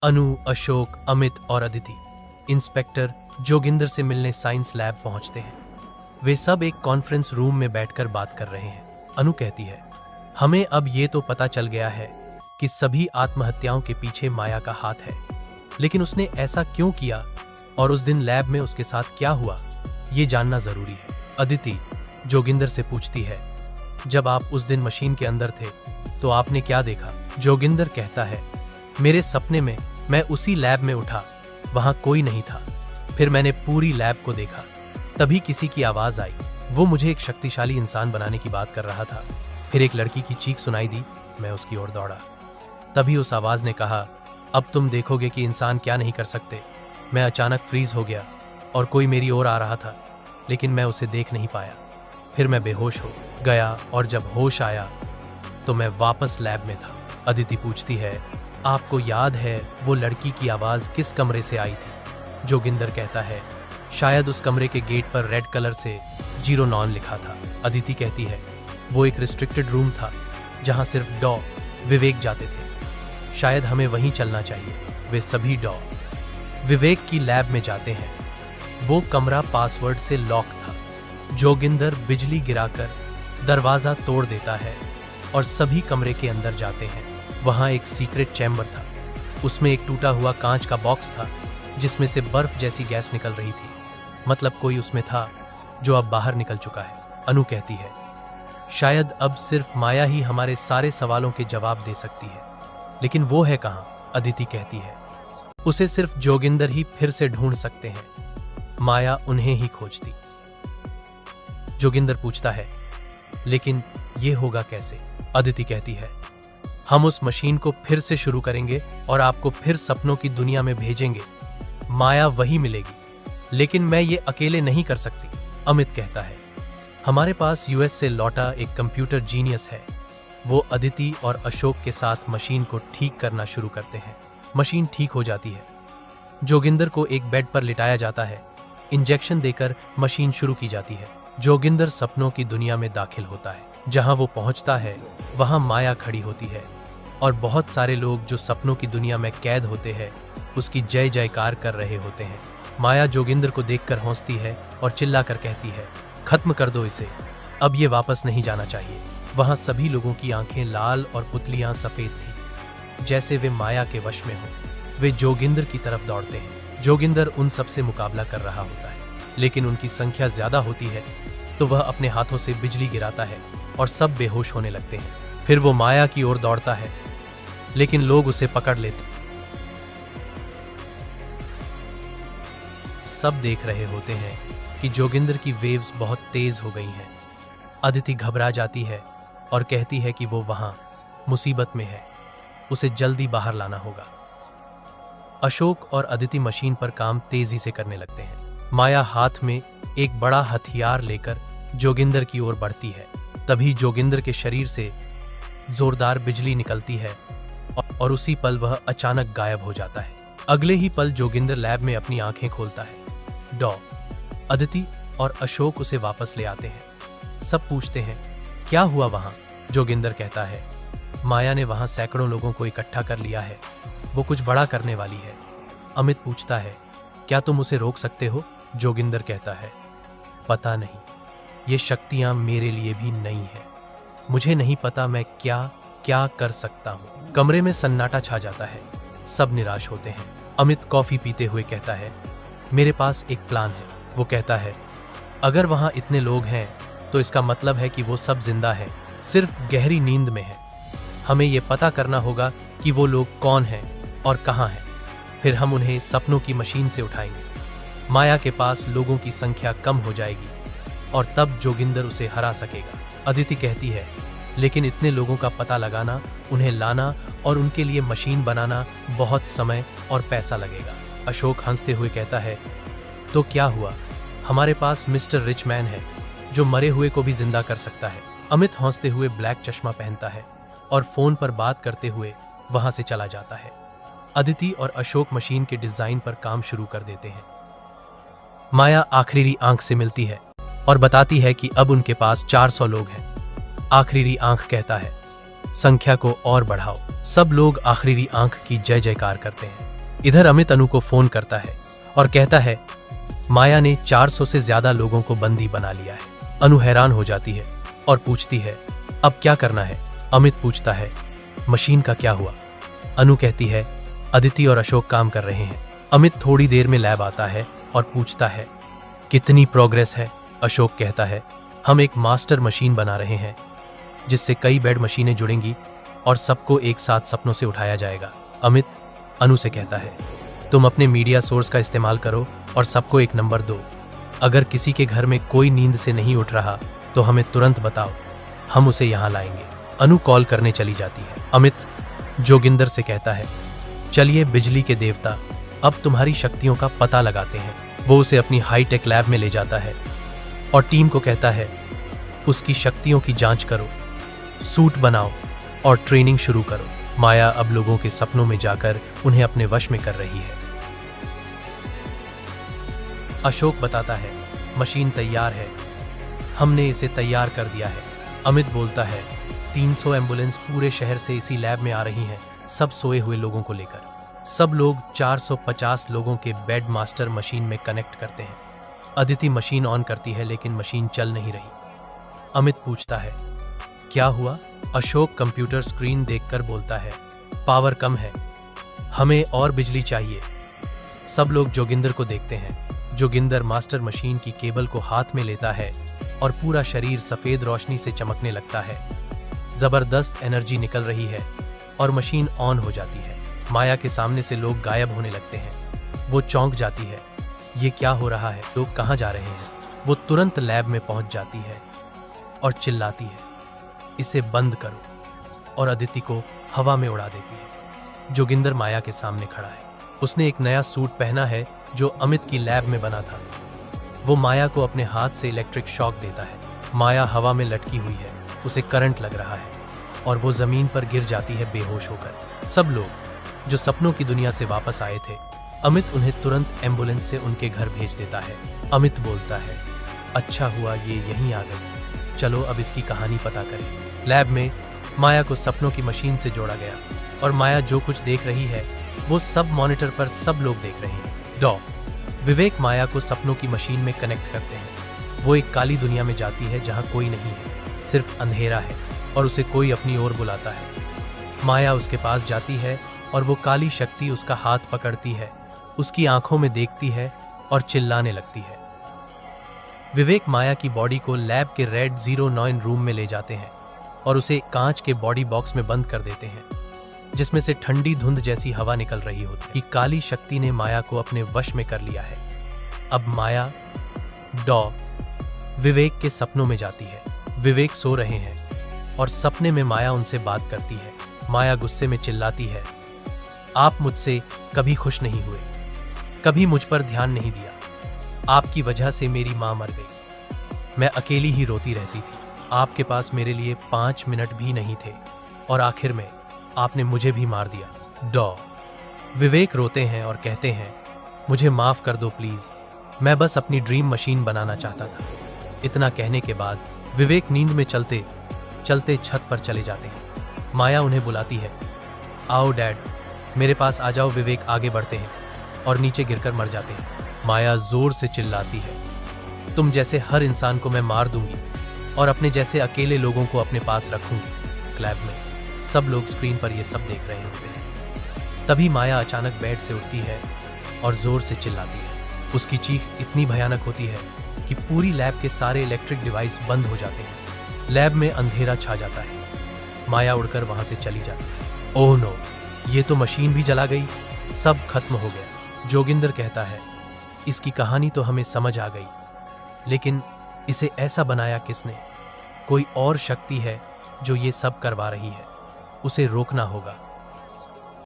अनु, अशोक, अमित और अदिति इंस्पेक्टर जोगिंदर से मिलने साइंस लैब पहुंचते हैं। वे सब एक कॉन्फ्रेंस रूम में बैठकर बात कर रहे हैं। अनु कहती है, हमें अब ये तो पता चल गया है कि सभी आत्महत्याओं के पीछे माया का हाथ है, लेकिन उसने ऐसा क्यों किया और उस दिन लैब में उसके साथ क्या हुआ, ये जानना जरूरी है। अदिति जोगिंदर से पूछती है, जब आप उस दिन मशीन के अंदर थे तो आपने क्या देखा? जोगिंदर कहता है, मेरे सपने में मैं उसी लैब में उठा, वहां कोई नहीं था। फिर मैंने पूरी लैब को देखा, तभी किसी की आवाज आई। वो मुझे एक शक्तिशाली इंसान बनाने की बात कर रहा था। फिर एक लड़की की चीख सुनाई दी, मैं उसकी ओर दौड़ा। तभी उस आवाज ने कहा, अब तुम देखोगे कि इंसान क्या नहीं कर सकते। मैं अचानक फ्रीज हो गया और कोई मेरी ओर आ रहा था, लेकिन मैं उसे देख नहीं पाया। फिर मैं बेहोश हो गया और जब होश आया तो मैं वापस लैब में था। अदिति पूछती है, आपको याद है वो लड़की की आवाज किस कमरे से आई थी? जोगिंदर कहता है, शायद उस कमरे के गेट पर रेड कलर से 09 लिखा था। अदिति कहती है, वो एक रिस्ट्रिक्टेड रूम था जहां सिर्फ डॉ विवेक जाते थे। शायद हमें वहीं चलना चाहिए। वे सभी डॉ विवेक की लैब में जाते हैं। वो कमरा पासवर्ड से लॉक था। जोगिंदर बिजली गिराकर दरवाजा तोड़ देता है और सभी कमरे के अंदर जाते हैं। वहां एक सीक्रेट चैम्बर था। उसमें एक टूटा हुआ कांच का बॉक्स था जिसमें से बर्फ जैसी गैस निकल रही थी। मतलब कोई उसमें था जो अब बाहर निकल चुका है। अनु कहती है, शायद अब सिर्फ माया ही हमारे सारे सवालों के जवाब दे सकती है, लेकिन वो है कहां? अदिति कहती है, उसे सिर्फ जोगिंदर ही फिर से ढूंढ सकते हैं। माया उन्हें ही खोजती। जोगिंदर पूछता है, लेकिन ये होगा कैसे? अदिति कहती है, हम उस मशीन को फिर से शुरू करेंगे और आपको फिर सपनों की दुनिया में भेजेंगे। माया वही मिलेगी, लेकिन मैं ये अकेले नहीं कर सकती। अमित कहता है, हमारे पास यूएस से लौटा एक कंप्यूटर जीनियस है। वो अदिति और अशोक के साथ मशीन को ठीक करना शुरू करते हैं। मशीन ठीक हो जाती है। जोगिंदर को एक बेड पर लिटाया जाता है। इंजेक्शन देकर मशीन शुरू की जाती है। जोगिंदर सपनों की दुनिया में दाखिल होता है। जहां वो पहुंचता है वहां माया खड़ी होती है और बहुत सारे लोग जो सपनों की दुनिया में कैद होते हैं उसकी जय जयकार कर रहे होते हैं। माया जोगिंदर को देखकर हंसती है और चिल्लाकर कहती है, खत्म कर दो इसे, अब ये वापस नहीं जाना चाहिए। वहां सभी लोगों की आंखें लाल और पुतलियां सफेद थी, जैसे वे माया के वश में हो। वे जोगिंदर की तरफ दौड़ते हैं। जोगिंदर उन सब से मुकाबला कर रहा होता है, लेकिन उनकी संख्या ज्यादा होती है तो वह अपने हाथों से बिजली गिराता है और सब बेहोश होने लगते हैं। फिर वो माया की ओर दौड़ता है, लेकिन लोग उसे पकड़ लेते। सब देख रहे होते हैं कि जोगिंदर की वेव्स बहुत तेज हो गई हैं। अदिति घबरा जाती है और कहती है कि वो वहां मुसीबत में है, उसे जल्दी बाहर लाना होगा। अशोक और अदिति मशीन पर काम तेजी से करने लगते हैं। माया हाथ में एक बड़ा हथियार लेकर जोगिंदर की ओर बढ़ती है। तभी जोगिंदर के शरीर से जोरदार बिजली निकलती है और उसी पल वह अचानक गायब हो जाता है। अगले ही पल जोगिंदर लैब में अपनी आंखें खोलता है। डॉ अदिति और अशोक उसे वापस ले आते हैं। सब पूछते हैं, क्या हुआ वहां? जोगिंदर कहता है, माया ने वहां सैकड़ों लोगों को इकट्ठा कर लिया है। वो कुछ बड़ा करने वाली है। अमित पूछता है, क्या तुम उसे रोक सकते हो? जोगिंदर कहता है, पता नहीं, ये शक्तियां मेरे लिए भी नई है। मुझे नहीं पता मैं क्या क्या कर सकता हूं। कमरे में सन्नाटा छा जाता है। सब निराश होते हैं। अमित कॉफी पीते हुए कहता है, मेरे पास एक प्लान है। वो कहता है, अगर वहां इतने लोग हैं तो इसका मतलब है कि वो सब जिंदा हैं, सिर्फ गहरी नींद में है। हमें ये पता करना होगा कि वो लोग कौन हैं और कहां हैं। फिर हम उन्हें सपनों की मशीन से उठाएंगे। माया के पास लोगों की संख्या कम हो जाएगी और तब जोगिंदर उसे हरा सकेगा। अदिति कहती है, लेकिन इतने लोगों का पता लगाना, उन्हें लाना और उनके लिए मशीन बनाना बहुत समय और पैसा लगेगा। अशोक हंसते हुए कहता है, तो क्या हुआ? हमारे पास मिस्टर रिचमैन है जो मरे हुए को भी जिंदा कर सकता है। अमित हंसते हुए ब्लैक चश्मा पहनता है और फोन पर बात करते हुए वहां से चला जाता है। अदिति और अशोक मशीन के डिजाइन पर काम शुरू कर देते हैं। माया आखिरी आंख से मिलती है और बताती है कि अब उनके पास 400 लोग हैं। आखिरी आंख कहता है, संख्या को और बढ़ाओ। सब लोग आखिरी आंख की जय जयकार करते हैं। इधर अमित अनु को फोन करता है और कहता है माया ने 400 से ज्यादा लोगों को बंदी बना लिया है। अनु हैरान हो जाती है और पूछती है अब क्या करना है। अमित पूछता है मशीन का क्या हुआ। अनु कहती है अदिति और अशोक काम कर रहे हैं। अमित थोड़ी देर में लैब आता है और पूछता है कितनी प्रोग्रेस है। अशोक कहता है हम एक मास्टर मशीन बना रहे हैं जिससे कई बेड मशीनें जुड़ेंगी और सबको एक साथ सपनों से उठाया जाएगा। अमित अनु से कहता है तुम अपने मीडिया सोर्स का इस्तेमाल करो और सबको एक नंबर दो। अगर किसी के घर में कोई नींद से नहीं उठ रहा तो हमें तुरंत बताओ, हम उसे यहाँ लाएंगे। अनु कॉल करने चली जाती है। अमित जोगिंदर से कहता है चलिए बिजली के देवता, अब तुम्हारी शक्तियों का पता लगाते हैं। वो उसे अपनी हाईटेक लैब में ले जाता है और टीम को कहता है उसकी शक्तियों की जांच करो, सूट बनाओ और ट्रेनिंग शुरू करो। माया अब लोगों के सपनों में जाकर उन्हें अपने वश में कर रही है। अशोक बताता है मशीन तैयार है, हमने इसे तैयार कर दिया है। अमित बोलता है 300 एम्बुलेंस पूरे शहर से इसी लैब में आ रही हैं, सब सोए हुए लोगों को लेकर। सब लोग 450 लोगों के बेड मास्टर मशीन में कनेक्ट करते हैं। अदिति मशीन ऑन करती है लेकिन मशीन चल नहीं रही। अमित पूछता है क्या हुआ। अशोक कंप्यूटर स्क्रीन देखकर बोलता है पावर कम है, हमें और बिजली चाहिए। सब लोग जोगिंदर को देखते हैं। जोगिंदर मास्टर मशीन की केबल को हाथ में लेता है और पूरा शरीर सफेद रोशनी से चमकने लगता है। जबरदस्त एनर्जी निकल रही है और मशीन ऑन हो जाती है। माया के सामने से लोग गायब होने लगते हैं। वो चौंक जाती है, ये क्या हो रहा है, लोग कहाँ जा रहे हैं। वो तुरंत लैब में पहुंच जाती है और चिल्लाती है इसे बंद करो और अदिति को हवा में उड़ा देती है। जोगिंदर माया के सामने खड़ा है। उसने एक नया सूट पहना है जो अमित की लैब में बना था। वो माया को अपने हाथ से इलेक्ट्रिक शॉक देता है। माया हवा में लटकी हुई है, उसे करंट लग रहा है और वो जमीन पर गिर जाती है बेहोश होकर। सब लोग जो सपनों की दुनिया से वापस आए थे, अमित उन्हें तुरंत एम्बुलेंस से उनके घर भेज देता है। अमित बोलता है अच्छा हुआ ये यहीं आ गई, चलो अब इसकी कहानी पता करें। लैब में माया को सपनों की मशीन से जोड़ा गया और माया जो कुछ देख रही है वो सब मॉनिटर पर सब लोग देख रहे हैं। डॉ विवेक माया को सपनों की मशीन में कनेक्ट करते हैं। वो एक काली दुनिया में जाती है जहां कोई नहीं है, सिर्फ अंधेरा है और उसे कोई अपनी ओर बुलाता है। माया उसके पास जाती है और वो काली शक्ति उसका हाथ पकड़ती है, उसकी आंखों में देखती है और चिल्लाने लगती है। विवेक माया की बॉडी को लैब के रेड 09 रूम में ले जाते हैं और उसे कांच के बॉडी बॉक्स में बंद कर देते हैं जिसमें से ठंडी धुंध जैसी हवा निकल रही होती है। काली शक्ति ने माया को अपने वश में कर लिया है। अब माया डॉ विवेक के सपनों में जाती है। विवेक सो रहे हैं और सपने में माया उनसे बात करती है। माया गुस्से में चिल्लाती है आप मुझसे कभी खुश नहीं हुए, कभी मुझ पर ध्यान नहीं दिया, आपकी वजह से मेरी मां मर गई, मैं अकेली ही रोती रहती थी, आपके पास मेरे लिए 5 मिनट भी नहीं थे और आखिर में आपने मुझे भी मार दिया। डॉ विवेक रोते हैं और कहते हैं मुझे माफ कर दो प्लीज, मैं बस अपनी ड्रीम मशीन बनाना चाहता था। इतना कहने के बाद विवेक नींद में चलते चलते छत पर चले जाते हैं। माया उन्हें बुलाती है आओ डैड मेरे पास आ जाओ। विवेक आगे बढ़ते हैं और नीचे गिरकर मर जाते हैं। माया जोर से चिल्लाती है तुम जैसे हर इंसान को मैं मार दूंगी और अपने जैसे अकेले लोगों को अपने पास रखूंगी। क्लैब में सब लोग स्क्रीन पर ये सब देख रहे होते हैं। तभी माया अचानक बेड से उठती है और जोर से चिल्लाती है। उसकी चीख इतनी भयानक होती है कि पूरी लैब के सारे इलेक्ट्रिक डिवाइस बंद हो जाते हैं। लैब में अंधेरा छा जाता है। माया उड़कर वहां से चली जाती है। ओह नो, ये तो मशीन भी जला गई, सब खत्म हो गया। जोगिंदर कहता है इसकी कहानी तो हमें समझ आ गई, लेकिन इसे ऐसा बनाया किसने? कोई और शक्ति है जो ये सब करवा रही है, उसे रोकना होगा।